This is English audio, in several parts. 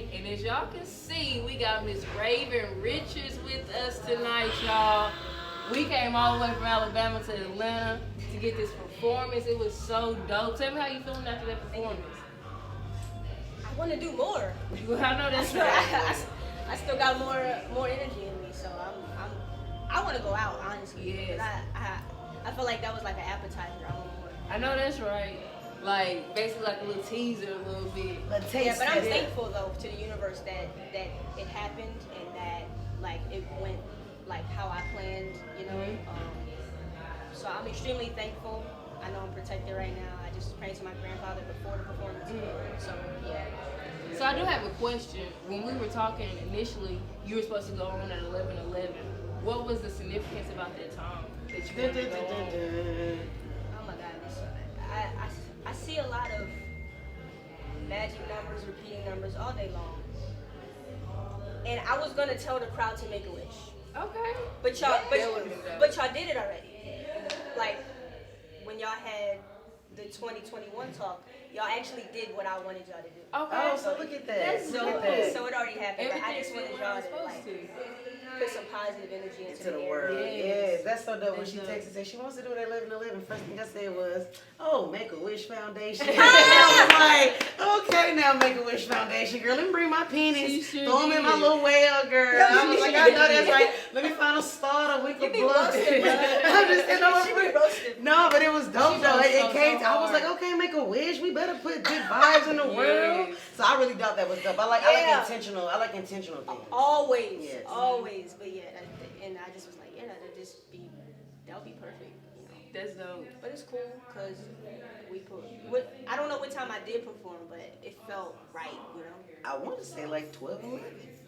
Renee, and as y'all can see, we got Miss Raven Richards with us tonight, y'all. We came all the way from Alabama to Atlanta to get this performance. It was so dope. Tell me how you feeling after that performance. I want to do more. Well, I know that's right. I still got more energy in me, so I want to go out, honestly. Yes. I feel like that was like an appetizer. I want more. I know that's right. Like basically like a little teaser, a little bit. Yeah, but I'm thankful though to the universe that it happened and that like it went like how I planned, you know. So I'm extremely thankful. I know I'm protected right now. I just prayed to my grandfather before the performance. So yeah. So I do have a question. When we were talking initially, you were supposed to go on at 11:11. What was the significance about that time that you wanted to go on? Oh my goodness. I see a lot of magic numbers, repeating numbers all day long. And I was gonna tell the crowd to make a wish. Okay. But y'all did it already. Like when y'all had the 2021 talk, y'all actually did what I wanted y'all to do. Okay. Oh, so look at that. So it already happened. But I just wanted y'all to like put some positive energy into the air. world. Yes, that's so dope. When That's she dope. texted and said she wants to do it at 11:11, first thing I said was, "Oh, Make-A-Wish Foundation." I was like, "Okay, now Make-A-Wish Foundation, girl, let me bring my pennies, She sure throw them in my did. little well, girl." I was like, "I know that's right. Let me find a starter. We can be blow." roasted, bro. I'm just saying, She be roasted. no, but it was dope She though. goes It so came. I was hard. like, okay, make a wish. We better put good vibes in the world. Yes. So I really thought that was dope. I like intentional. I like intentional things. Always, Yes. always. But yeah, and I just was like, yeah, that'll be perfect, you know. That's dope. But it's cool because I don't know what time I did perform, but it felt right, you know. I want to say like 12:11.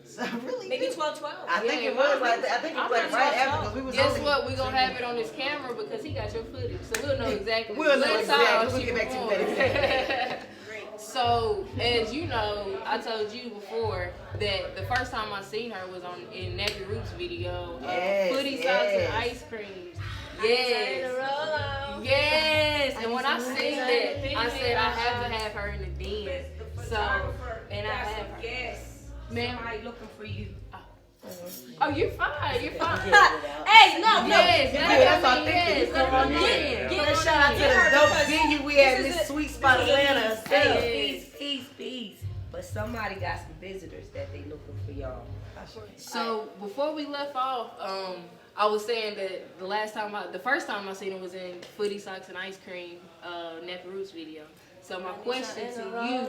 So I really Maybe do. 12:12. I think Yeah, it was it like was. I think it was I'm like not right sure. after because we was Guess only. what? We're gonna have it on this camera because he got your footage, so we'll know exactly. We'll know what exactly. time We'll she get back to performed. that. Great. So, as you know, I told you before that the first time I seen her was in Nappy Roots video, Yes, Footy Socks yes. and Ice Creams. Yes, yes. And when I seen that, I said I have to have her in the den. So, and I have her. Yes. Ma'am. Somebody looking for you. Oh, you're fine. You're fine. Hey, no, Yes, that's I mean, authentic. yes. Come on in. Give a shout out to the dope venue we had, Miss Sweet Spot Atlanta. Hey, peace. But somebody got some visitors that they looking for y'all. So before we left off, I was saying that the first time I seen him was in Footy Socks and Ice Cream, Nappy Roots video. So my question to you,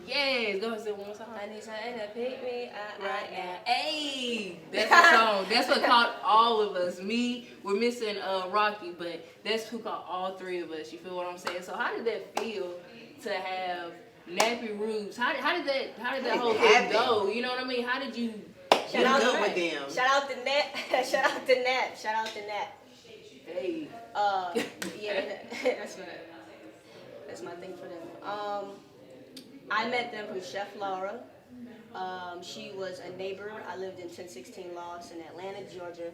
yes, go ahead and say it one more time. I need something to pick me Right now, hey, that's the song. That's what caught all of us. Me, we're missing Rocky, but that's who caught all three of us. You feel what I'm saying? So how did that feel to have Nappy Roots? How did that whole thing go? You know what I mean? How did you? Shout out good to with them. Shout out to Nat. Shout out to Nat. Shout out to Nat. Hey. Yeah, that's my thing for them. I met them from Chef Laura. She was a neighbor. I lived in 1016 Loss in Atlanta, Georgia.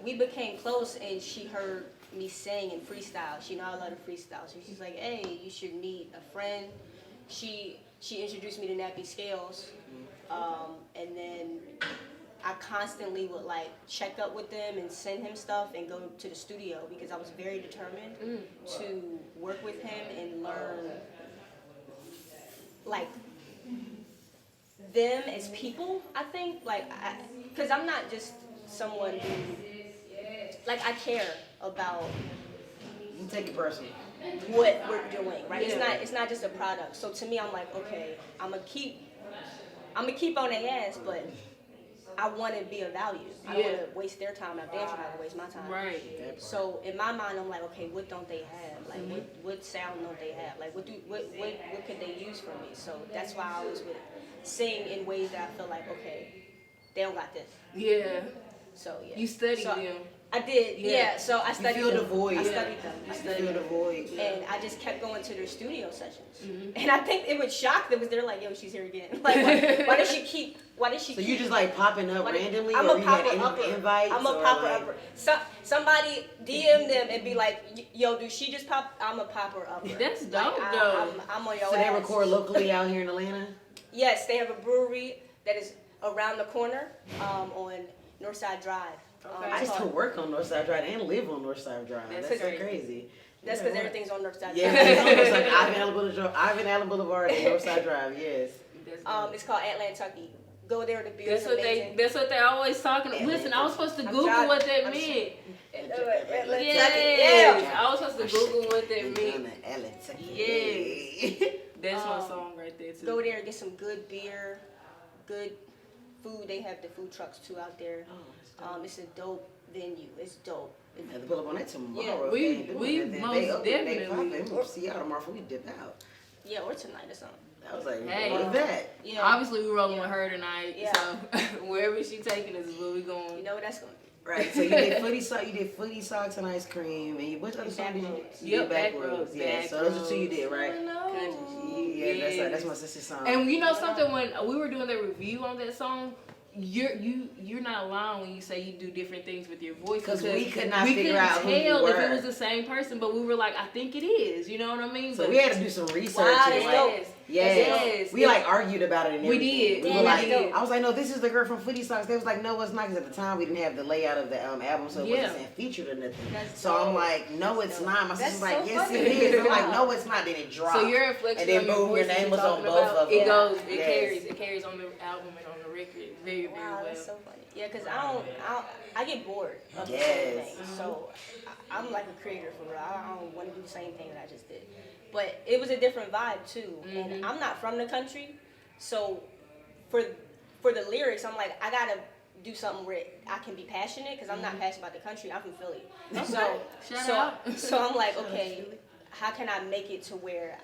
We became close, and she heard me sing and freestyle. She know I love to freestyle, so she's like, "Hey, you should meet a friend." She introduced me to Nappy Scales, and then I constantly would like check up with them and send him stuff and go to the studio because I was very determined to work with him and learn like them as people. I think like because I'm not just someone who like I care about You take it personal. what we're doing, right? Yeah. It's not just a product. So to me, I'm like, okay, I'm gonna keep on their ass, but I want to be of value. I don't want to waste their time. Now they're trying to waste my time. Right. So in my mind, I'm like, okay, what don't they have? Like, what sound don't they have? Like, what could they use from me? So that's why I always would sing in ways that I feel like, okay, they don't got this. Yeah. So yeah. You studied So, them. I did, yeah. So I You studied feel the them. void. I studied them. I You studied feel the them. void. And I just kept going to their studio sessions. And I think it would shock them because they're like, yo, she's here again. Like, why does she keep, So you just like popping up Why did- randomly, I'm or a you had popper upper. invites? I'm a or popper like, upper. Somebody DM them and be like, yo, dude, she just pop? I'm a popper upper. That's Like, dope, though. I'm on your So ass. they record locally out here in Atlanta? Yes, they have a brewery that is around the corner on Northside Drive. Okay. I it's used to called- work on Northside Drive and live on Northside Drive. That's That's so crazy. crazy. That's because everything's on Northside Yeah, Drive. it's almost like Ivan Allen Boulevard and Northside Drive, yes. That's dope. It's called Atlantucky. Go there, the beer's That's amazing. what they're always talking. Listen, I was supposed to I'm Google trying- what that I'm meant. Atlantucky. Yes. I was supposed to Google what that meant. Yes. That's my song right there too. Go there and get some good beer, good food. They have the food trucks too out there. It's a dope venue. It's dope. I have to pull up on that tomorrow. Yeah, if we- they ain't doing we that, then most they open, they definitely- poppin'. We'll see y'all tomorrow before we dip out. Yeah, or tonight or something. I was like, Hey. what is that? Yeah. Obviously, we're rolling with her tonight, Yeah. so wherever she taking us is where we going. You know what that's gonna be. Right, so you did footy socks and ice cream, and what other song did you do? Backroads. You did Yep, Backroads. Yeah, so those are two you did, right? Country. Yeah, that's my sister's song. And you know something, when we were doing the review on that song, you're not lying when you say you do different things with your voice, 'Cause we could not we figure couldn't out who you tell if were. it was the same person, but we were like, I think it is. You know what I mean? So But we had to do some research. Wow, and that's like, dope. Yes. we like argued about it and We everything. did. We Yeah, were like, that's dope. I was like, no, this is the girl from Footy Socks. They was like, no, it's not, because at the time we didn't have the layout of the album, so it Yeah. wasn't saying featured or nothing. That's So I'm dope. like, no, it's dope. not. My That's sister's like, so yes, funny. it is. I'm like, Wow. no, it's not. Then it dropped. So your inflection And then on your boom, voice your that name you're was on talking both about, of them. It goes, it Yes. carries on the album and on the record very, very Wow, well. that's so funny. Yeah, because I get bored of the Yes. same thing. So I'm like a creator for real. I don't want to do the same thing that I just did. But it was a different vibe too. And I'm not from the country, so for the lyrics, I'm like, I gotta do something where I can be passionate, because I'm not passionate about the country. I'm from Philly. Shout out. So I'm like, okay, how can I make it to where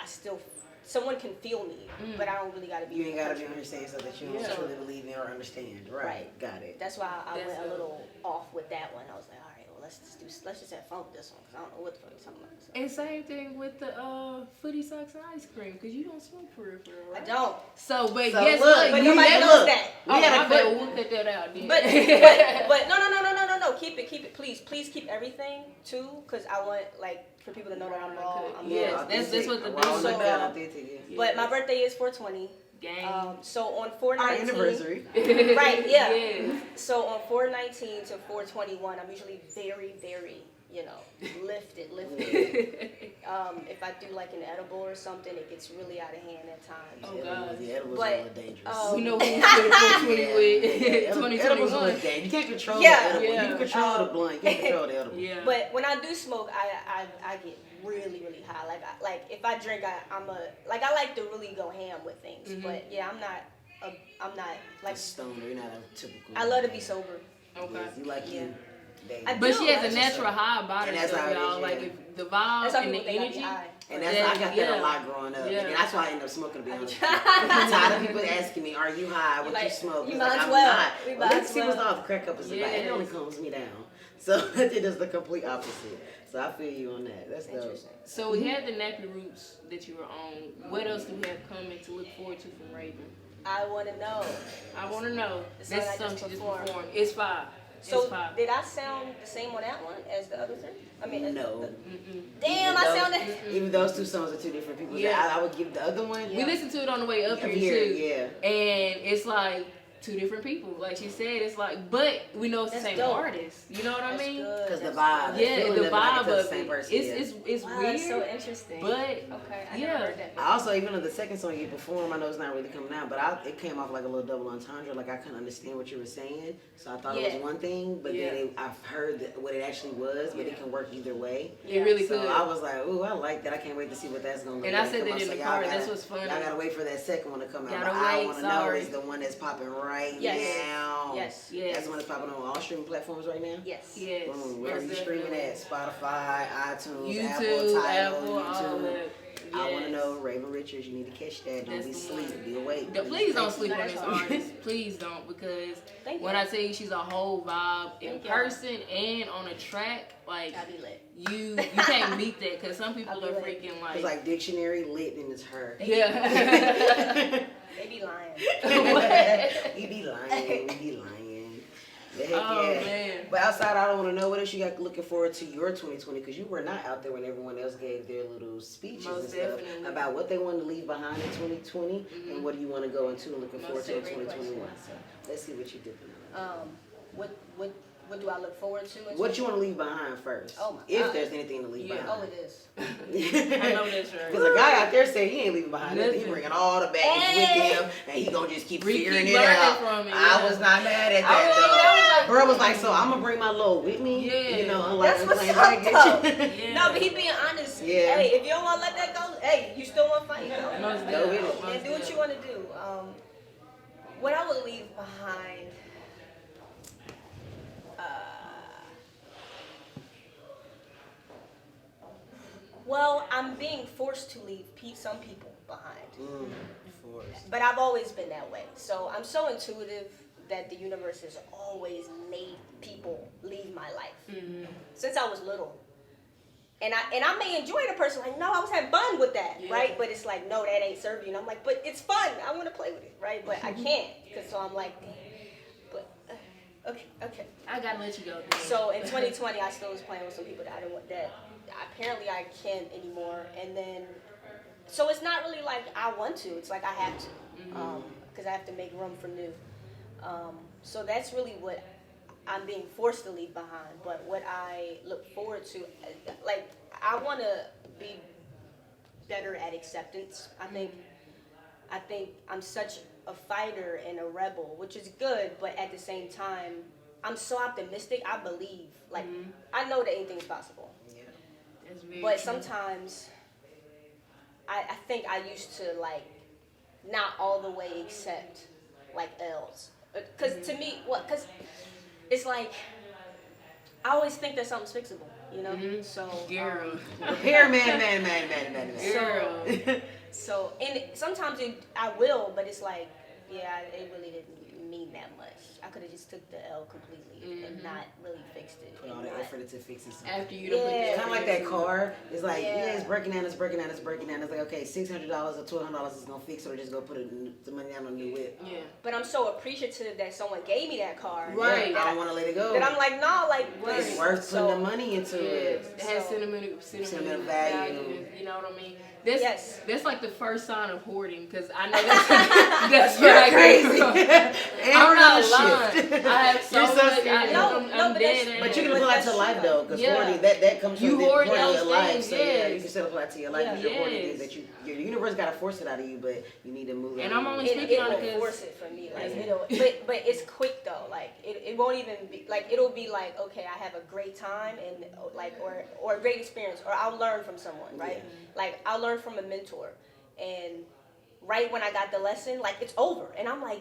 someone can feel me, but I don't really gotta be. You in ain't the gotta be country. on here saying stuff that you don't Yeah. truly believe in or understand. Right. Right. Got it. That's why I That's went a dope. little off with that one. I was like, all right, well, let's just have fun with this one, because I don't know what the fuck you're talking about. So. And same thing with the Footy Socks and ice cream, because you don't smoke for real, I right? don't. So, but So guess look, what? But You nobody never- knows that. Oh, We had a I bet clip. we'll cut that out then. But no. Keep it, please keep everything too, because I want for people to know that I'm raw. I'm Yes, raw. that's what the Raw, dude uncut, said. authentic, yeah. But my birthday is 420. Gang. So on Our 419. anniversary. Right. Yeah. Yes. So on 419 to 421, I'm usually very, very, lifted. If I do like an edible or something, it gets really out of hand at times. Oh, God. Yeah, edibles But, are a little dangerous. We know who we split 420 Yeah, with. edibles are a 2021. little dangerous. You can't control Yeah. the edible. Yeah. You can control the blunt. You can't control the edible. Yeah. But when I do smoke, I get really, really high. Like if I drink, I like to really go ham with things. But yeah, I'm not Like stoner, you're not a typical. I love to be sober. Okay. Yes, you like Yeah. you. I But do, she has I a just- natural high about And that's herself, how it is, y'all. yeah. Like if the vibe That's how and the people think I be energy. high. And that's I got that Yeah. a lot growing up. Yeah. And that's why I ended up smoking, to be honest. I'm tired of people asking me, are you high? What you like, smoke? you It's might like, as I'm well. not. We Well, might let's as see what's well. off. Crack up is about it only Yes. calms me down. So it is the complete opposite. So I feel you on that. That's dope. Interesting. So we had the Nappy Roots that you were on. What else do we have coming to look forward to from Raven? I want to know. I want to know. The song That's I something just she just performed. performed. It's fire. So It's fire. did I sound the same on that one as the other three? I mean, No. damn, I sounded. Even those two songs are two different people. Yeah. I would give the other one. We listened to it on the way up Up here too. yeah. And it's like two different people. Like she said, it's like, but we know it's the That's same dope. artist. You know what I That's mean? good. Because the That's vibe. good. Yeah, feeling the of it, like vibe it's the of same it. person, It's Wow, weird. that's so interesting. But Okay, I yeah. never heard that. I also, even though the second song you performed, I know it's not really coming out, but it came off like a little double entendre. Like I couldn't understand what you were saying, so I thought it Yeah. was one thing, but Yeah. then I've heard what it actually was, but it can work either way. it really So could. I was like, ooh, I like that. I can't wait to see what that's gonna look And like. I said that come out. in So the y'all car. gotta- That's what's funny. Y'all gotta wait for that second one to come out. Gotta But I wait, want to know sorry. is the one that's popping right Yes. now. Yes. Yes. That's the one that's popping on all streaming platforms right now. Yes. Yes. Boom. Where are you most streaming definitely. at? Spotify, iTunes, YouTube, Apple, Tidal, Apple, all YouTube. that. I want to Yes. know Raven Richards. You need to catch that. Don't That's be the one. asleep. Be awake. Please don't sleep on That's this hard. artist. Please don't, because Thank when you. I tell you she's a whole vibe in Thank you. person and on a track, like I'll be lit. you can't beat that, because some people I'll be are lit. freaking It's like dictionary lit and it's her. yeah. They be lying. We be lying. We be lying. The heck Oh yeah. man. But outside, I don't want to know what else you got looking forward to your 2020, because you were not out there when everyone else gave their little speeches Most and stuff definitely. about what they wanted to leave behind in 2020 and what do you want to go into and looking forward to in definitely. 2021. So let's see what you did. What do I look forward to? What you want to leave behind first? Oh my if God. there's anything to leave Yeah. Oh, behind. it is. I know that's right. Because a guy out there said he ain't leaving behind nothing. He Nothing. bringing all the baggage with him, and he gonna just keep We figuring keep it learning out. from it, I yeah. was not mad at I that was like, though. Bro was like, so I'm gonna bring my load with me. Yeah. You know, unlike That's what's playing up, baggage. Yeah. No, but he being honest. Yeah. Hey, if you don't want to let that go, hey, you still want to fight. Most Go definitely. with it. Most And do what you definitely. want to do. What I would leave behind. Well, I'm being forced to leave some people behind. Forced. But I've always been that way. So I'm so intuitive that the universe has always made people leave my life since I was little. And I may enjoy the person like, no, I was having fun with that, Yeah. right? But it's like, no, that ain't serving you. And I'm like, but it's fun. I want to play with it, right? But I can't, because so I'm like, damn. But okay. I gotta let you go. So in 2020, I still was playing with some people that I didn't want, that apparently I can't anymore. And then, so it's not really like I want to. It's like I have to, because I have to make room for new. So that's really what I'm being forced to leave behind. But what I look forward to, like, I want to be better at acceptance. I think I'm such a fighter and a rebel, which is good, but at the same time, I'm so optimistic. I believe, like, I know that anything's possible. Yeah. That's very But true. sometimes, I think I used to, like, not all the way accept, like, L's. Because to me, because it's like, I always think that something's fixable, you know? So, Girl. Repair man. Girl. So, and sometimes I will, but it's like, yeah, it really didn't mean that much. I could have just took the L completely and not really fixed it. Put all and the not- effort into fixing something. After you done put Yeah. that. Kind of like that car. It's like, Yeah. yeah, it's breaking down. It's like, okay, $600 or $1,200 is gonna fix it, or just go put the money down on a new whip. Yeah. But I'm so appreciative that someone gave me that car. Right. Yeah, I don't want to let it go. That I'm like, no, like, Right. It's worth putting the money into Yeah, it. it has So- sentimental value. You know what I mean? That's Yes. that's like the first sign of hoarding, because I know that's what I Crazy. get from. I'm not lying. shift. I have so You're so much. serious. I'm but dead. that's- But you can But apply it that's to life true. though, because Yeah. hoarding that comes You from the hoard point of those your life. things, So yeah, yes. you can still apply it to your life. Yeah. You're hoarding Yes. things that your universe got to force it out of you, but you need to move it. And I'm on. only It speaking on it will because force it for me. Like, Yeah. but it's quick though. Like it won't even be like, it'll be like, okay, I have a great time and like or a great experience, or I'll learn from someone, right? Like I'll learn from a mentor, and right when I got the lesson, like it's over, and I'm like,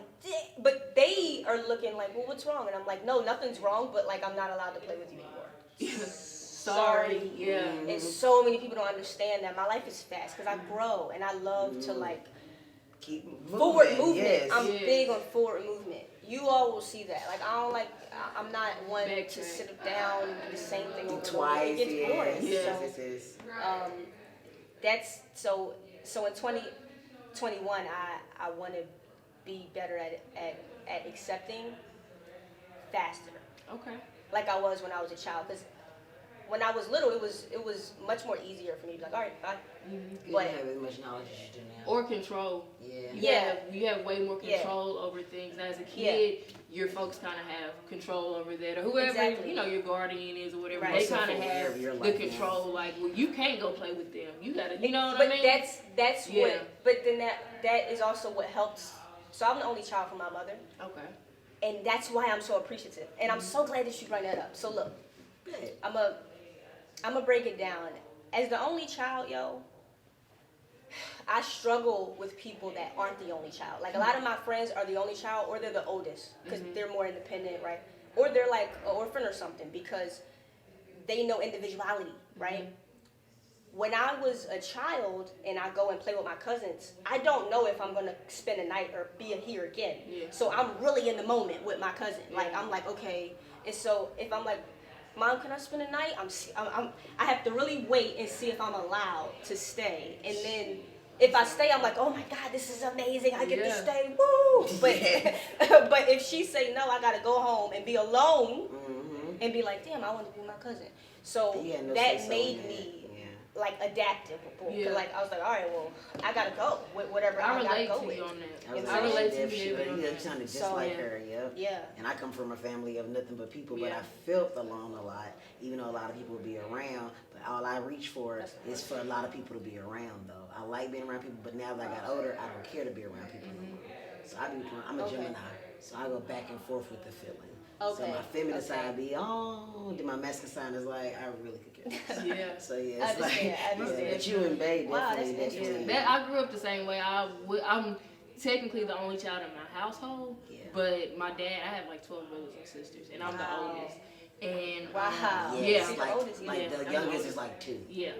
but they are looking like, well, what's wrong? And I'm like, no, nothing's wrong, but like I'm not allowed to play with you anymore. sorry. Yeah. And so many people don't understand that my life is fast because I grow and I love to like Keep moving. forward movement. Yes. I'm Yes. big on forward movement. You all will see that. Like I don't like. I'm not one to Backtrack. sit down and do the same thing over and over. Twice. It gets boring. Yes. So Yes. that's so. So in 2021, I want to be better at accepting faster, Okay. like I was when I was a child. Because when I was little, it was much more easier for me to be like, all right, fine. You But don't have as much knowledge as you do now. Or control. Yeah. You have way more Yeah. control over things. As a kid, your folks kind of have control over that, or whoever Exactly. your guardian is or whatever. Right. They More kind of self-aware have of your the life now. control. Like, well, you can't go play with them. You gotta, you know what but I mean? that's Yeah. what. But then that is also what helps. So I'm the only child from my mother. Okay. And that's why I'm so appreciative. And I'm so glad that you bring that up. So look, I'm a break it down. As the only child, yo, I struggle with people that aren't the only child. Like a lot of my friends are the only child, or they're the oldest because they're more independent, right? Or they're like an orphan or something because they know individuality, right? when I was a child and I go and play with my cousins, I don't know if I'm gonna spend a night or be here again. Yeah. So I'm really in the moment with my cousin. Like I'm like, okay. And so if I'm like, Mom, can I spend a night? I have to really wait and see if I'm allowed to stay. And then if I stay, I'm like, oh my God, this is amazing. I get to stay. Woo! But but if she say no, I gotta go home and be alone and be like, damn, I want to be with my cousin. So that made me like adaptable. Yeah. Like I was like, all right, well, I gotta go with whatever I gotta relate go to with. you on that. I relate to you on You that. sounded just So, like her, yep. Yeah. And I come from a family of nothing but people, but Yeah. I felt alone a lot, even though a lot of people would be around. But all I reach for is for a lot of people to be around, though. I like being around people, but now that I got older, I don't care to be around people anymore. So I'm a Gemini, so I go back and forth with the feeling. Okay. So my feminine side be, oh, then my masculine side is like, I really could care less. Yeah. So yeah, I it's like, understand. but you and Bae Wow, definitely, that's definitely. That I grew up the same way. I'm technically the only child in my household, but my dad, I have like 12 brothers and sisters, and I'm the oldest. And Wow. Yes, yeah, the like, oldest, like yeah. the I'm youngest the is like 2. yeah,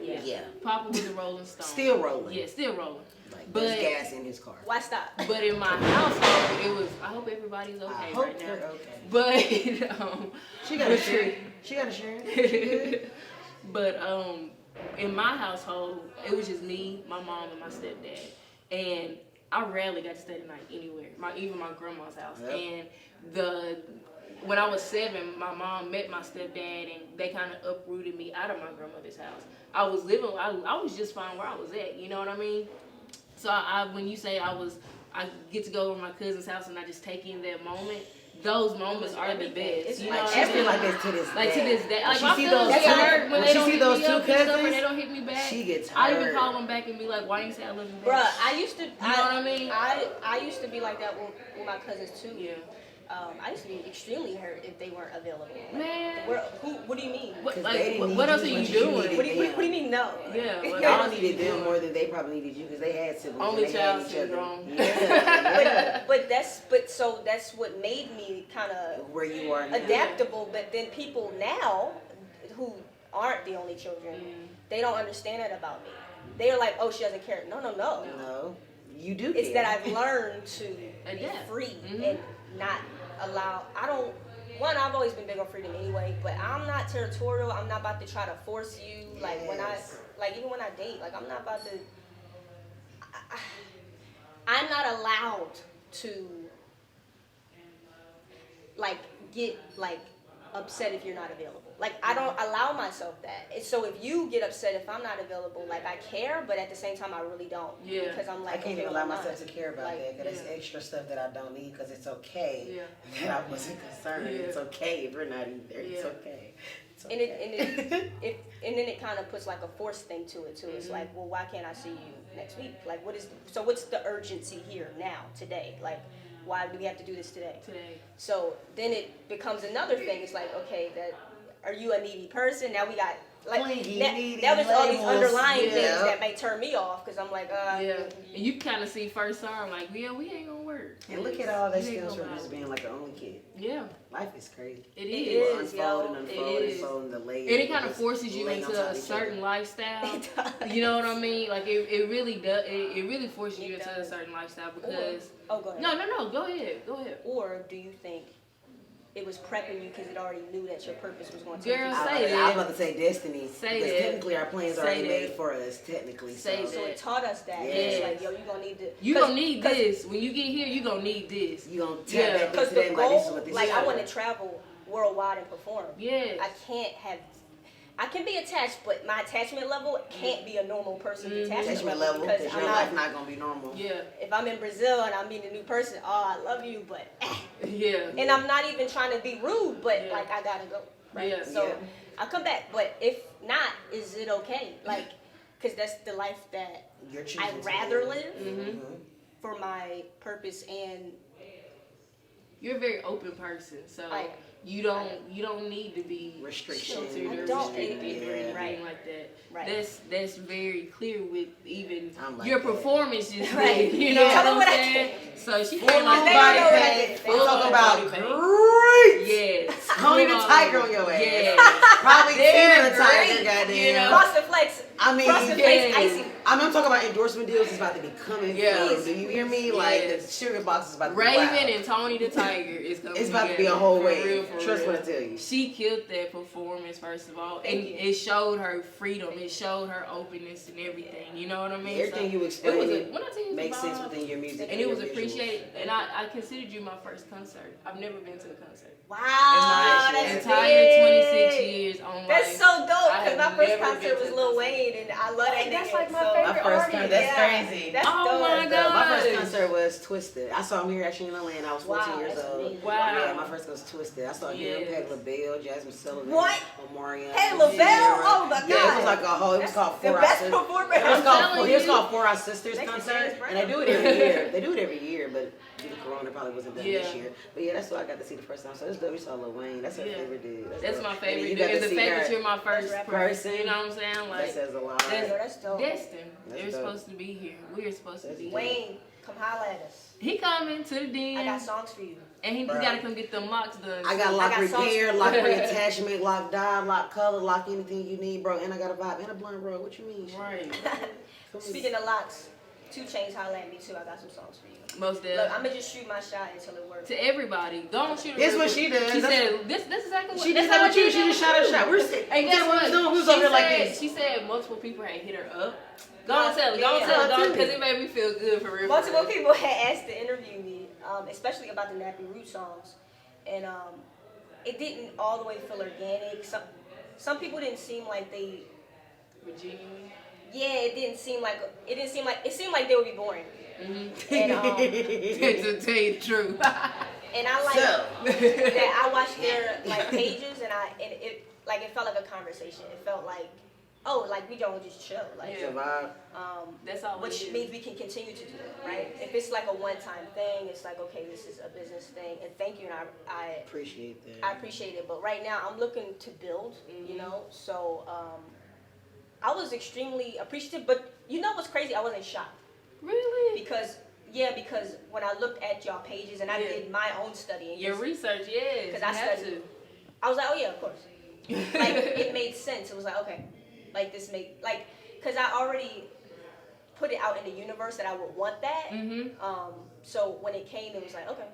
Yeah. Papa was a Rolling Stone. Still rolling. Yeah, still rolling. Like, But- there's gas in his car. Why stop? But in my household, it was. I hope everybody's I okay hope right now. they're okay. But She got a share. She got a share. She good. but in my household, it was just me, my mom, and my stepdad, and I rarely got to stay the night anywhere. Even my grandma's house. Yep. And when I was 7, my mom met my stepdad, and they kind of uprooted me out of my grandmother's house. I was just fine where I was at. You know what I mean? So when you say I get to go over my cousin's house and I just take in that moment. Those moments are the best. It's You like know what I I'm feel saying? like this to this day. Like to this day, like When I she see feel those scared two- when when they she don't see hit those me two up and stuff, cousins, and they don't hit me back. she gets I even hurt. call them back and be like, "Why you say I love you?" Bruh, back? I used to. You know what I mean? I used to be like that with my cousins too. Yeah, I used to be extremely hurt if they weren't available. man. What do you mean? What, 'Cause like, they didn't what need else are you you as much as you doing? needed What do you mean no? Yeah, what Y'all else are you needed them doing? more than they probably needed you because they had siblings. Only and they child had each other. syndrome. Yeah. But that's what made me kind of Where you are now. adaptable. But then people now who aren't the only children, they don't understand that about me. They're like, oh, she doesn't care. No. No, you do. It's care. that I've learned to be Adapt. free Mhm. and not allow. I've always been big on freedom anyway, but I'm not territorial. I'm not about to try to force you. Like Yes. even when I date, like I'm not about to. I'm not allowed to like get like upset if you're not available. Like I don't allow myself that. And so if you get upset if I'm not available, like I care, but at the same time I really don't. Yeah. Because I'm I like, can't okay, even well, allow I'm myself not. to care about Like, that because it's extra stuff that I don't need because it's okay Yeah. that I wasn't concerned. Yeah. It's okay if you're not either. It's Yeah. okay. It's And and then it kind of puts like a force thing to it too. It's like, well, why can't I see you next week? Like, what's the urgency here now today? Like, why do we have to do this today? So then it becomes another thing. It's like, okay, are you a needy person? Now we got like Clingy, needy now there's all these labels. underlying Yeah. things that may turn me off because I'm like, Yeah, and you kind of see first time like, yeah, we ain't gonna work. And look at all that We ain't stems from gonna just work. being like an only kid. Yeah, Life is crazy. it It is. is. Unfold and yo. unfold It is. unfold the layers. And it kind of just forces you laying on into top a of each certain other. lifestyle. It does. You know what I mean? Like it really does. It really forces you It into a does. certain lifestyle because. Oh, go ahead. No. Go ahead. Or do you think it was prepping you because it already knew that your purpose was going to take Girl, you? say I was that. about to say destiny. Say because that. technically our plans are Say already made that. for us, technically. Say so. So it taught us that. Yes. It's like, yo, you gonna need to. You gonna need this when you get here. You gonna need this. You gonna tap Yeah. back Because into the that like this is goal, what this like is. I for. want to travel worldwide and perform. Yes. I can be attached, but my attachment level can't be a normal person's Attachment level because because I'm your not. life not gonna be normal. Yeah. If I'm in Brazil and I'm meeting a new person, oh, I love you, but Yeah. and I'm not even trying to be rude, but Yeah. like I gotta go. Right. Yeah. So Yeah. I'll come back, but if not, is it okay? Like, because that's the life that You're choosing I'd to rather live. live for my purpose and You're a very open person, so I am. you don't need to be Restriction. sheltered I or don't restricted need to or be, anything right. like that. Right. That's very clear with even I'm like your that. performance just Right. did. You know Tell them what what I'm I saying? So she Full came on on They body don't know what I pain. did. We're talking body about pain. streets. Yes. Tony the All Tiger over. on your ass. Yes. Probably They're Tina the Tiger, great, goddamn. you know? Frosted Flakes. I mean, Frosted yes. Flakes icing. I'm talking about endorsement deals is about to be coming Yes. through. Do you hear me? Like the Yes. sugar box is about to be Raven wild. and Tony the Tiger is coming. It's about to be a together. whole For wave. real, for Trust real. what I tell you. She killed that performance, first of all, Thank and you. it showed her freedom. It showed her openness and everything. You know what I mean? Everything you it explain was when I tell you it was makes a sense vibe, within your music. and it was your visuals. appreciated. And I considered you my first concert. I've never been to a concert. Wow, In my that's entire big. 26 years on That's life, so dope. I Because have my first never concert been was to Lil a Wayne, and I love that That's nigga. like my so, favorite My first artist. concert, that's yeah, crazy. That's Oh dope. my God. My first Yes. concert was Twisted. I saw him here actually in Atlanta. I was 14 Wow, years that's old. amazing. Wow. Yeah, my first was Twisted. I saw him, Yes. Patti LaBelle, Jasmine Sullivan, What? Omarion. Hey, LaBelle? Oh my God. Yeah, it was like a whole. It was called the Four Our best Sisters. performer. It was I'm called. telling It was you. called For Our Sisters Next to concert, James and they do it every year. They do it every year, but due to Corona, probably wasn't done this Yeah. year. But yeah, that's what I got to see the first time. So it's dope. We saw Lil Wayne. That's her Yeah. favorite dude. That's dope. my And favorite. you dude. got to And the see fact her. that you're my first That's person, person. you know what I'm saying? Like That says a lot. that's- That's dope. destined. That's They're dope. supposed to be here. We're supposed to That's be dope. here. Wayne, come holla at us. He coming to the I den, got songs for you. and he Bruh. got to come get them locks done. I got too. lock got songs repair, for lock you. reattachment, lock dye, lock color, lock anything you need, bro. And I got a vibe and a blunt, bro. What you mean? Right. Speaking of locks, 2 Chainz holla at me too. I got some songs for you. Most Look, definitely. I'm gonna just shoot my shot until it works. To everybody, go on shoot. This real what quick. she does. She That's- said this. This is exactly what She that's did that how with you. did She that just shot her with shot. you. We're sitting. Hey, guess what? We was She over here like said- this. She said multiple people had hit her up. Go on, tell her. Go on, Yeah, tell her. tell me. Because it made me feel good for real. Multiple people had asked to interview me, especially about the Nappy Root songs, and it didn't all the way feel organic. Some people didn't seem like they. Virginia. Yeah, it seemed like they would be boring. Mm-hmm. And To tell you the truth. and I like So. that I watched their like pages and it felt like a conversation. It felt like, oh, like we don't just chill, like Yeah. Vibe. That's all. which it is. means we can continue to do it, right? If it's like a one-time thing, it's like, okay, this is a business thing, and thank you, and I Appreciate that. I appreciate it. But right now, I'm looking to build, you know. So I was extremely appreciative. But you know what's crazy? I wasn't shocked Really? because when I looked at y'all pages and I Yeah. did my own studying, Your research, yes. 'Cause you I have studied. I was like, oh yeah, of course. Like it made sense. It was like, okay, like this because I already put it out in the universe that I would want that. Mm-hmm. So when it came, it was like, okay,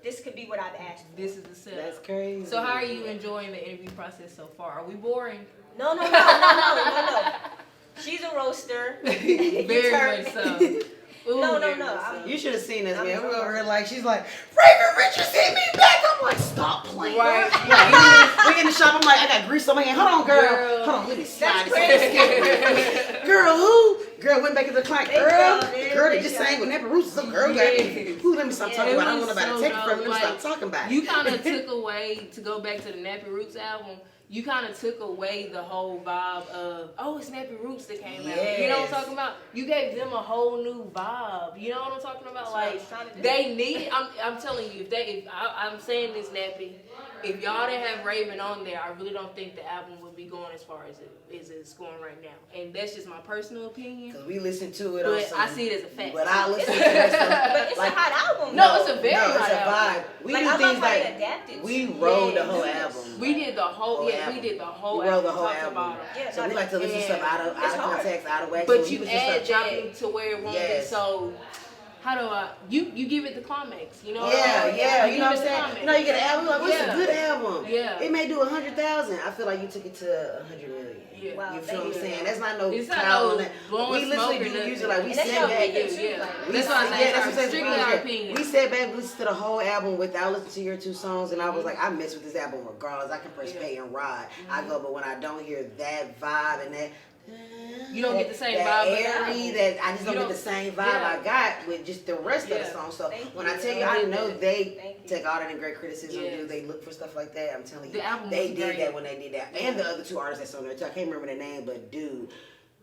this could be what I've asked for. This is the setup. That's crazy. So how are you enjoying the interview process so far? Are we boring? No. She's a roaster. Very much so. Ooh, No. very much so. You should have seen this, I'm man. We're so- over here like she's like, Raven Richards hit me back. I'm like, stop playing. Right. We in the shop. I'm like, I got grease on my hand. Hold on, girl. Girl. Hold on, let me slide That's this. Girl, who? Girl went back to the client. They Girl, called it. girl, they They just called sang with Nappy Roots. Some girl got me. Yes. Who? Let me stop talking It about it. I don't was want nobody to so take it from me. Let me dope. stop talking about it. You kind of took away, to go back to the Nappy Roots album, you kind of took away the whole vibe of, oh, it's Nappy Roots that came out. You know what I'm Yes. talking about? You gave them a whole new vibe. You know what I'm talking about? That's what I Like, was trying to do. they need, I'm telling you, I'm saying this, Nappy, if y'all didn't have Raven on there, I really don't think the album would be going as far as it's going right now. And that's just my personal opinion. Because we listened to it But on some, I see it as a fact. But I listen to that stuff. But it's like, a hot album. No, though. it's a very no, it's hot a album. vibe. We Like, do I love things how like it adapted. we rolled the Yes. whole album. We did the whole, yeah, album. we did the whole We rolled album. the whole Talked album. about it. Yeah, So we like to listen to And stuff out of it's hard. context, out of wax. But so you listen to add stuff that to where it won't Yes. be so. How do I? You give it the climax. You know. Yeah, you know what I'm give it the saying? climax. You know, you get an album, like, what's Yeah. a good album? Yeah. It may do 100,000. I feel like you took it to 100 million. Yeah. Wow. You feel what I'm Thank you. saying? That's not no It's not cloud no on that. blowing We smoke literally or do nothing. music like we And that's sit your back. opinion, Yeah, too, yeah. like- That's why I say that's it's what I'm strictly saying. our opinion. We sat back, listened to the whole album without listening to your 2 songs, and I was like, I mess with this album regardless. I can press Yeah. play and ride. I go, but when I don't hear that vibe and that. You don't get the same that vibe with the airy, album. that I just You don't get don't- the same vibe yeah. I got with just the rest of Yeah. the song. So Thank when you. I tell you, You I did know that. they Thank you. take all that in great criticism. Yes. Do they look for stuff like that? I'm telling you, The album they was did great. that when they did that, and the other 2 artists that's on there too. I can't remember the name, but dude.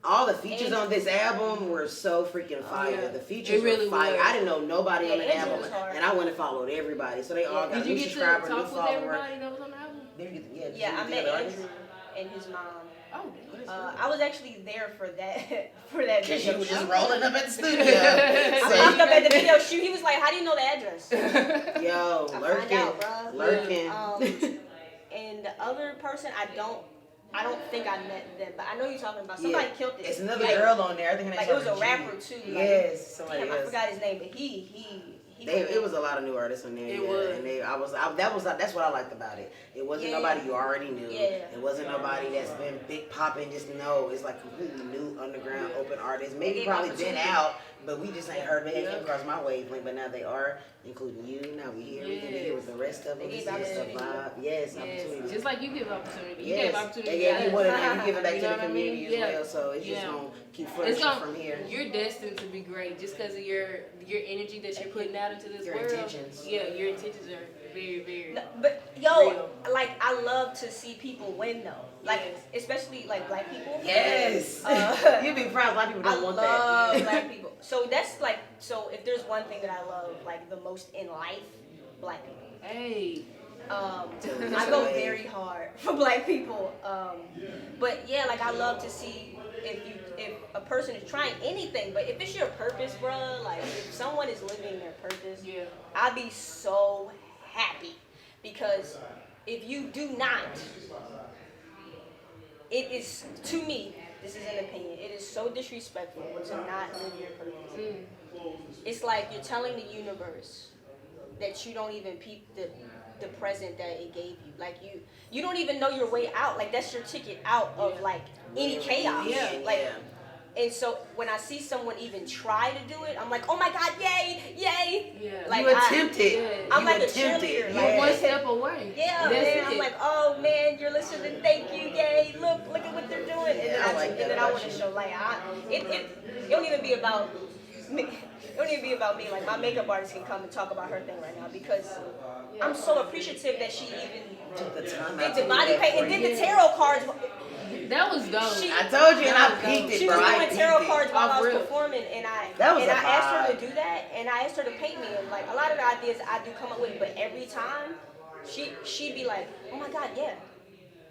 All the features on this album were so freaking fire. yeah. The features It really were fire. was. I didn't know nobody on Yeah, the Angel album, was hard. and I went and followed everybody. So they all got Did a you new get to subscriber, new talk with follower. everybody that was on the album? Did you get- Yeah, I did you met get the Andrew and his mom. Oh, damn. I was actually there for that for that Cause video you was just shoot. rolling up at the studio. I popped up at the video shoot. He was like, "How do you know the address?" Yo, I lurking, find out, bruh. lurking. And the other person, I don't think I met them, but I know you're talking about. Somebody killed it. It's another Like- girl on there. I think her Like name's it was a G. rapper too. Like, Yes, somebody damn, I else. forgot his name, but he. It was a lot of new artists on there. It yeah. was. And that's what I liked about it. It wasn't Yeah. nobody you already knew. Yeah. It wasn't nobody that's been big popping. Just no, it's like completely new underground open artists. Maybe gave probably been opportunity. out, but we just ain't heard. They Yeah. came across my wavelength, but now they are, including you. Now we here. We can be here with the rest of them. They gave This is the opportunity. vibe. Yes, Yes, opportunity. just like you give opportunity. You Yes. gave opportunity. Yeah, to you us. want to you give it back You to know the what I community mean? as Yeah. well. So it's just Yeah. gonna keep It's flourishing gonna, from here. You're destined to be great just because of your energy that you're putting out into this Your world. intentions. Yeah, your intentions are very, very. No, but yo, Real. like I love to see people win though. Like Yes. especially like black people. Yes. You'd be proud. A lot of people I don't want love that. black people. So that's like if there's one thing that I love like the most in life, black people. Hey. I go very hard for black people. But yeah, like I love to see if a person is trying anything, but if it's your purpose, bruh, like if someone is living their purpose, Yeah. I'd be so happy because if you do not, it is to me. This is an opinion. It is so disrespectful to not live your purpose. It's like you're telling the universe that you don't even peep the present that it gave you. Like you don't even know your way out. Like that's your ticket out of like any chaos. Yeah, Like yeah. and so when I see someone even try to do it, I'm like, oh my God, yay, yay. Yeah. Like You attempted. Yeah. I'm You like a attempted. cheerleader. Yeah. You're Like, one step away. yeah, That's man. it. I'm like, oh man, you're listening. Thank you, yay. Look at what they're doing. And Yeah, I like that then I about want to you. show like it don't even be about me. It don't even be about me. Like my makeup artist can come and talk about her thing right now because I'm so appreciative that she even Took the time did out the to body do that paint for and you. did the tarot cards. That was dope. She- I told you, and I That was peeped dope. it, She bro. was I doing peeped tarot it. cards while I was Real. performing, and I That was a asked her vibe. to do that, and I asked her to paint me, and like a lot of the ideas I do come up with, but every time she'd be like, oh my God, yeah,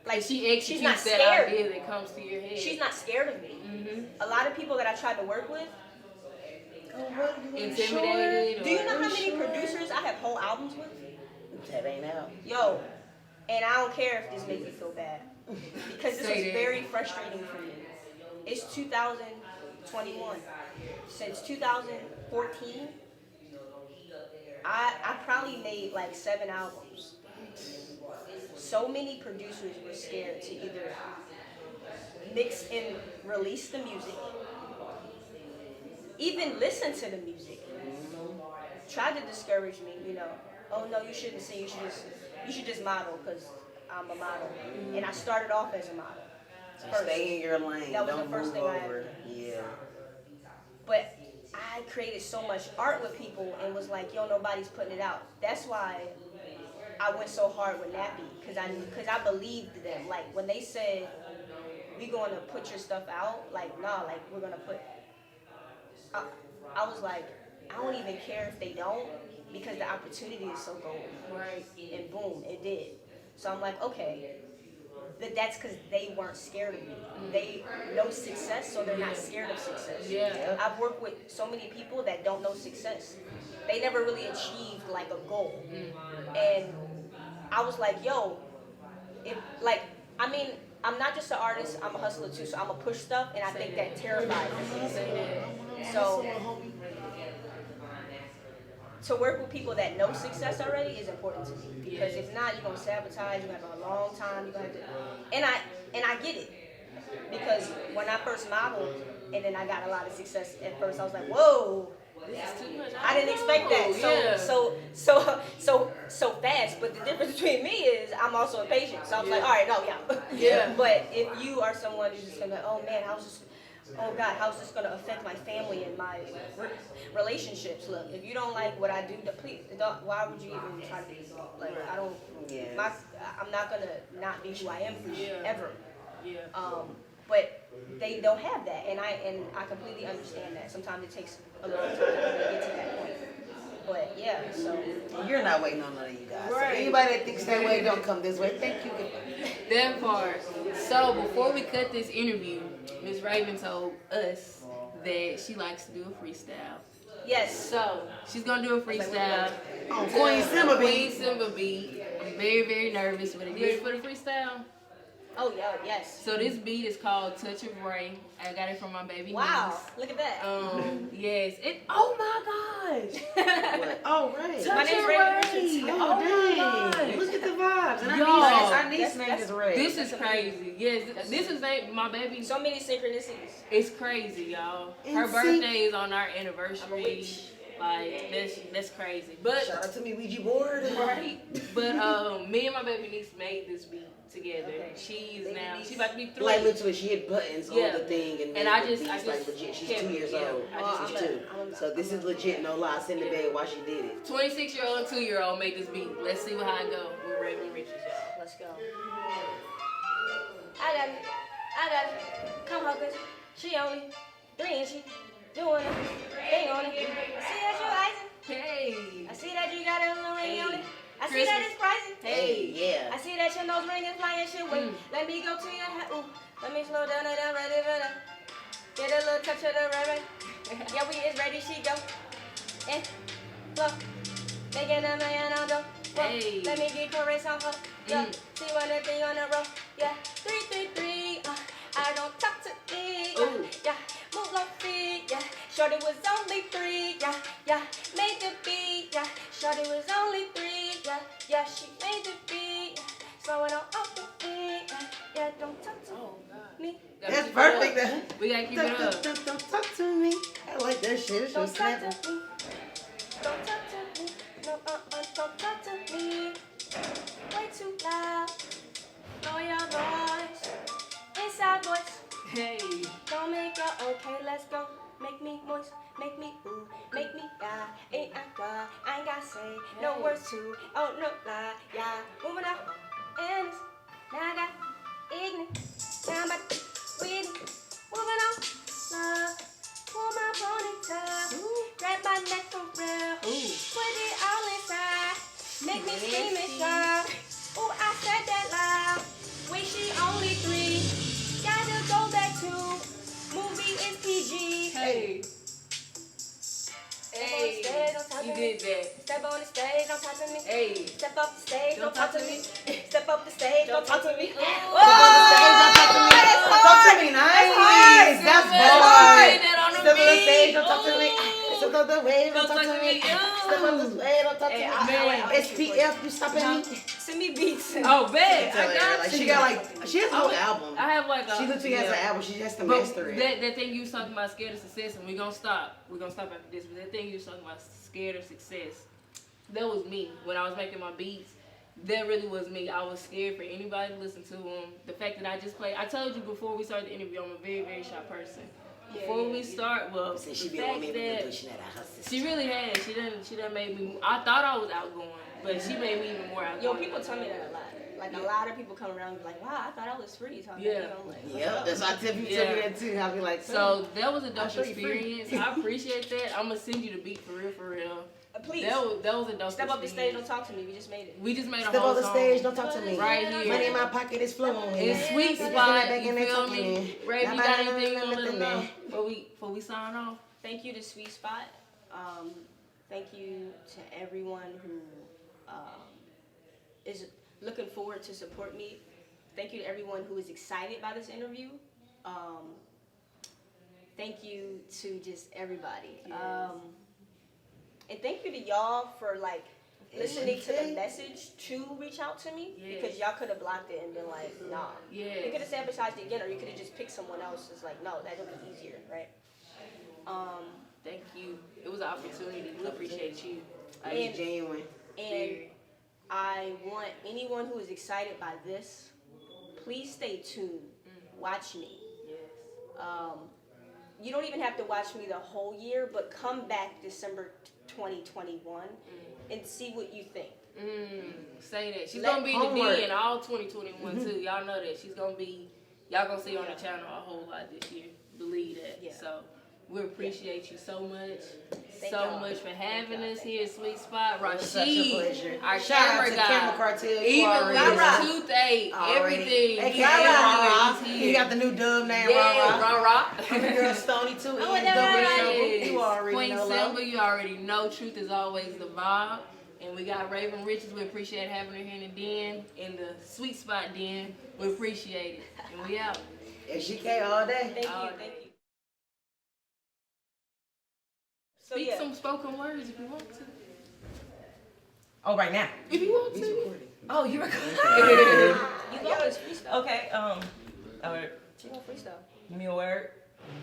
like She she's not executes that scared. idea that comes to your head. She's not scared of me. Mm-hmm. A lot of people that I tried to work with. Intimidated. Do you or- know how many producers I have whole albums with? That ain't out. Yo, and I don't care if this makes me feel bad because this Say was that. very frustrating for me. It's 2021. Since 2014, I probably made like 7 albums. So many producers were scared to either mix and release the music, even listen to the music. Tried to discourage me, you know. Oh no, you shouldn't sing. You should just model because I'm a model. And I started off as a model. First. Stay in your lane. That was Don't the first move thing I over. ever- Yeah. But I created so much art with people and was like, yo, nobody's putting it out. That's why I went so hard with Nappy because I believed them. Like when they said we going to put your stuff out, like nah, like we're gonna put. I was like, I don't even care if they don't because the opportunity is so gold. Right. And boom, it did. So I'm like, okay. That's because they weren't scared of me. They know success, so they're not scared of success. Yeah. I've worked with so many people that don't know success. They never really achieved like a goal. And I was like, yo, I'm not just an artist, I'm a hustler too, so I'm gonna push stuff, and I think that terrifies me. Say So to work with people that know success already is important to me because if not, you're gonna sabotage. You're gonna have a long time. You're gonna have to, and I get it because when I first modeled and then I got a lot of success at first, I was like, whoa, this is too much. I didn't expect that. So fast. But the difference between me is I'm also impatient. So I was like, all right, no, yeah. Yeah. But if you are someone who's just gonna, oh man, oh God, how's this gonna affect my family and my relationships? Look, if you don't like what I do, please don't. Why would you even try to be like? I don't. Yes. I'm not gonna not be who I am for you Yeah. ever. Yeah. But they don't have that, and I completely understand that. Sometimes it takes a long time to get to that point. But yeah, so You're not waiting on none of you guys. So Right. anybody that thinks that way, don't come this way. Thank you. That part. So before we cut this interview, Miss Raven told us that she likes to do a freestyle. yes. So she's gonna do a freestyle. On Queen Simba Queen beat. Simba beat. I'm very, very nervous, but it is for the freestyle. Oh yeah, yes. So this beat is called Touch of Ray. I got it from my baby Wow, niece. look at that. Yes. It. Oh my gosh. What? Oh, right. My name's Raven Richards. Oh, my dang. gosh. Look at the vibes. And Y'all. our niece name That's- is Ray. This is crazy. Yes, this is my baby. So many synchronicities. It's crazy, y'all. Her NSYNC. birthday is on our I'm a anniversary. witch. Like that's crazy. But Shout out to me, Ouija board. right. But me and my baby niece made this beat together. Okay. She's Baby now niece. she's about to be 3. Like literally, she hit buttons Yeah. on the thing and And made I the just- beats, like legit. She's kept 2 it, years yeah. old. I She's just- 2. So this is legit. No lie. Sit in the bed while she did it. 26-year-old and 2-year-old made this beat. Let's see how it go with Raven Richards, y'all. Let's go. I got it. Come hocus. She only 3 and she doing it. Thing on it. I see that you icing. Hey. I see that you got a little ring Hey. on it. I see that it's pricey. Hey, yeah. I see that your nose ring is flying shit. Wait, let me go to your head. Ooh, let me slow down and I'm ready for that. Get a little touch of the red. Yeah, we is ready. She go. And flow. Making a man on the whoa. Hey. Let me get caress on her. Yeah, she want a thing on the road. Yeah, 3, 3, 3. I don't talk to me. Ooh. Yeah, move like feet. Yeah, shorty was only 3. Yeah, yeah, made the beat. Yeah, shorty was only 3. Yeah, yeah, she made the beat. Yeah, slow it on off the beat. Yeah, yeah, don't talk to Oh God. me. Gotta That's keep it perfect. up. We gotta keep it up. Don't talk to me. I like that shit. It's Don't just talk snapping. to me. Don't talk to me. No, don't talk to me. Way too loud. Know your voice. Inside voice. Hey. Don't make her okay, let's go. Make me moist, make me ooh, make me die. Ain't I God? I ain't gotta say no words to. Oh no lie, yeah. Moving up, and it's now I got ignorant. Now I'm about to with it. Moving on, love. Pull my ponytail, grab my neck for real. Put it all inside, make me scream and shout. Ooh, I said that loud. Wait, she only 3. Gotta go back to movie is PG. Hey. Hey. Step on the stage, don't talk You to did me. that. Step on the stage, don't talk to me. Hey. Step off the stage, Don't don't talk to me. Step up the stage, don't talk to me. Oh. Talk to me. Nice. That's hard. bold. That on the Step on the beat. stage. Don't talk to me. Ooh. Step on the wave. Don't Don't talk talk to to me. me. Step on this way. Don't talk to Hey, me. SPF. You stopping me? Send me beats. Oh, bet. Tell I her, got like, you. she got like she has a whole album. I have like a. She literally has yeah. an album. She has to But master it. that thing you was talking about, scared of success, and we're gonna stop. We're gonna stop after this. But that thing you was talking about, scared of success, that was me when I was making my beats. That really was me. I was scared for anybody to listen to them. The fact that I just played. I told you before we started the interview, I'm a very, very shy person. Before we start, well, Since the she be fact on me that pushing that out her sister. she really has. She done made me. I thought I was outgoing, but she made me even more outgoing. Yo, people tell me that a lot. Like a lot of people come around and be like, wow, I thought I was free talking to you. I'm like, Yep, that's why I tell people tell me that too. I'll be like, So that was a dope show you free. experience. I appreciate that. I'm gonna send you the beat for real, for real. please, That was a dope step up the stage, don't experience. talk to me. We just made it. We just made a step whole on the song. stage, don't talk to me. Right here. Money in my pocket is flowing. It's sweet Just in the spot. back You and they feel talking me? in. Ray, you got anything you wanna let Nothing, them know man. before we sign off? Thank you to Sweet Spot. Thank you to everyone who is looking forward to support me. Thank you to everyone who is excited by this interview. Thank you to just everybody. And thank you to y'all for like listening to the message to reach out to me, Yes. because y'all could have blocked it and been like, nah. Yes. You could have sabotaged it again, or you could have just picked someone else. It's like, no, that would be easier, right? Thank you. It was an opportunity. We appreciate you. It's genuine. And Very. I want anyone who is excited by this, please stay tuned. Watch me. Yes. You don't even have to watch me the whole year, but come back December 2021 and see what you think. Say that. She's Let gonna be homework. the D in all 2021 too. Y'all know that. She's gonna be. Y'all gonna see her on the channel a whole lot this year. Believe that. Yeah. So We appreciate you so much. Thank So y'all. much for having Thank us y'all. here at Sweet Spot. It's such a Rashid, pleasure. our Shout out camera to guy. Camera Cartel. You Even already with know. his toothache, Already. everything. They he can't is rah-rah. here. You got the new dub name, Yeah, Rah-Rah. rah-rah. I'm the girl Stony too. Oh, Ian's that double right. trouble. Yes. You already Queen know. Simba, Love. you already know. Truth is always the vibe. And we got Raven Riches. We appreciate having her here in the den, in the Sweet Spot den. We appreciate it. And we out. SGK all day. Thank All you. day. Thank you. So Speak yeah. some spoken words if you want to. Oh, right now. If you want He's to. recording. Oh, you recording? You go with freestyle. Okay. Alright. She gonna freestyle. Give me a word.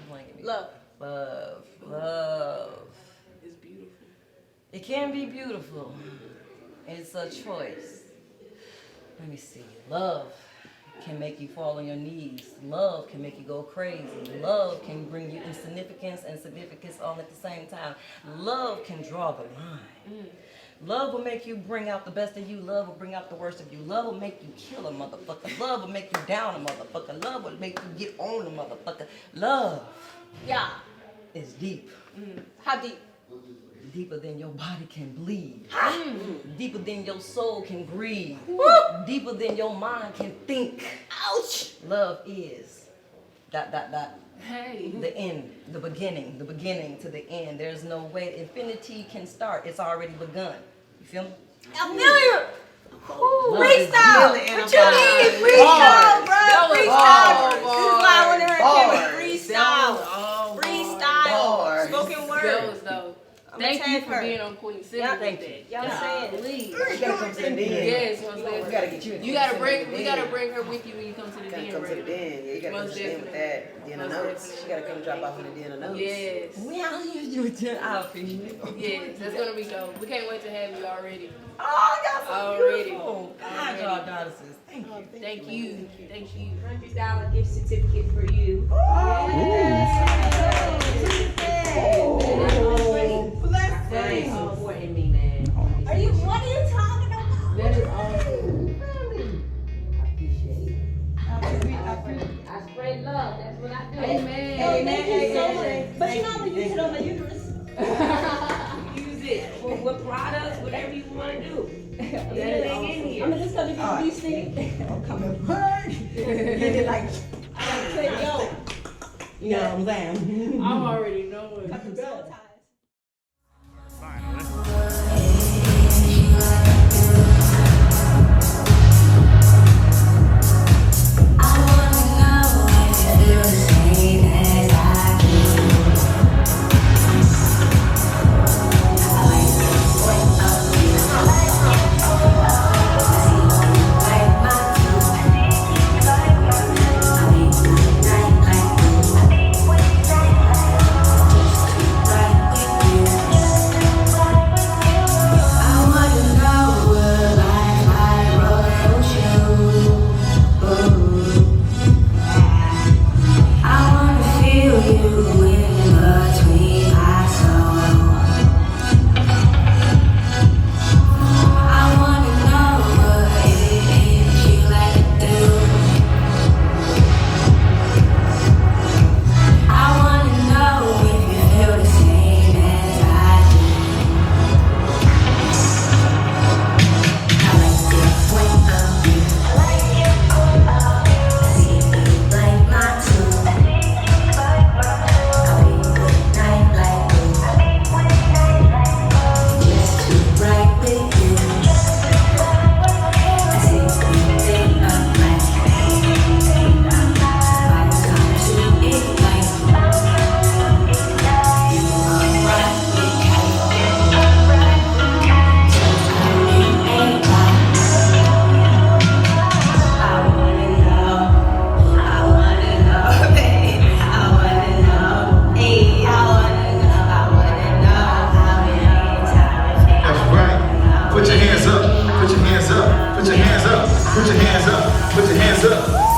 Give me Love. Love. Love. It's beautiful. It can be beautiful. It's a choice. Let me see. Love can make you fall on your knees. Love can make you go crazy. Love can bring you insignificance and significance all at the same time. Love can draw the line. Love will make you bring out the best of you. Love will bring out the worst of you. Love will make you kill a motherfucker. Love will make you down a motherfucker. Love will make you get on a motherfucker. Love Yeah. is deep. How deep? Deeper than your body can bleed. Deeper than your soul can breathe. Deeper than your mind can think. Ouch. Love is ... Hey. The end, the beginning to the end. There's no way infinity can start. It's already begun. You feel me? A million. Love is Freestyle. Million and What you I'm mean? fine. Freestyle, bro. That was Freestyle. bars. This is why I want to Bars. hear freestyle. Freestyle. Bars. Spoken word. That was dope. I'ma Thank you tag for her. being on Queen Simba Yeah, with thank that. you. Y'all saying. Please. You gotta come to the den. Yes, most We definitely. gotta get you in. You gotta bring. the We den. gotta bring her with you when you come to the Gotta den, come to the right? den. Yeah, you gotta come Most to the den with definitely. that. Den of Most notes. definitely. She gotta come drop off in the den of notes. Yes. Well, you did. I appreciate it. Yes, that's gonna be dope. We can't wait to have you already. Oh, y'all so Already. beautiful. God, y'all goddesses. Thank you. Thank you. Thank you. $100 gift certificate for you. That is supporting me, man. What are you talking about? That is awesome. I appreciate it. I spread love. That's what I do. Amen. Thank you so much. But you know I'm gonna use it on my uterus. Use it for what products, whatever you want to do. Anything in here. I'm just gonna give you these things. I'm coming back. Get it like, Say, yo. you know what I'm saying? I'm already knowing. Bell ties. Put your hands up, put your hands up, put your hands up, put your hands up.